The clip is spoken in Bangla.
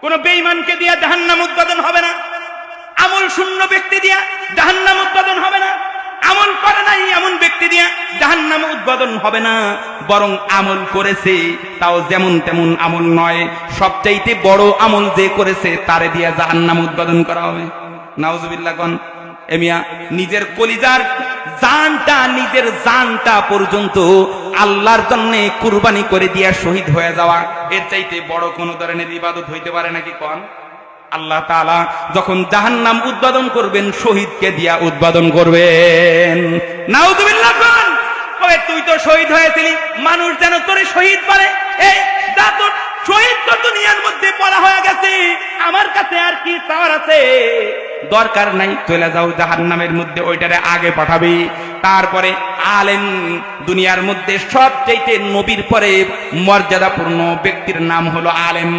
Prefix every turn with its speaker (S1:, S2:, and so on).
S1: কোন বেঈমানকে দিয়া জাহান্নাম উৎপাদন হবে না, আমল শূন্য ব্যক্তি দিয়া জাহান্নাম উৎপাদন হবে না, আমল করে নাই এমন ব্যক্তি দিয়া জাহান্নাম উৎপাদন হবে না, বরং আমল করেছে তাও যেমন তেমন আমল নয়, সবচাইতে বড় আমল যে করেছে তারে দিয়া জাহান্নাম উৎপাদন করা হবে। নাউজুবিল্লাহ কোন এমিয়া নিজের কলিজার নিজের জানটা পর্যন্ত আল্লাহর জন্য কুরবানি করে দিয়া শহীদ হয়ে যাওয়া, এর চাইতে বড় কোন ধরনের ইবাদত হইতে পারে নাকি কোন? আল্লাহ তাআলা যখন জাহান্নাম উৎপাদন করবেন শহীদকে দিয়া উৎপাদন করবেন। নাউজুবিল্লাহ কোন কবে তুই তো শহীদ হয়েছিলি, মানুষ যেন তোরে শহীদ পারে, এই যা তোর শহীদ তো দুনিয়ার মধ্যে পড়া হয়ে গেছে, আমার কাছে আর কি চাওয়ার আছে, দরকার নাই, চলে যাও জাহান্নামের মধ্যে, ওইটারে আগে পাঠাবি। তারপরে আলেম, দুনিয়ার মধ্যে সবচেয়ে নবীর পরে মর্যাদাপূর্ণ ব্যক্তির নাম হলো আলেম।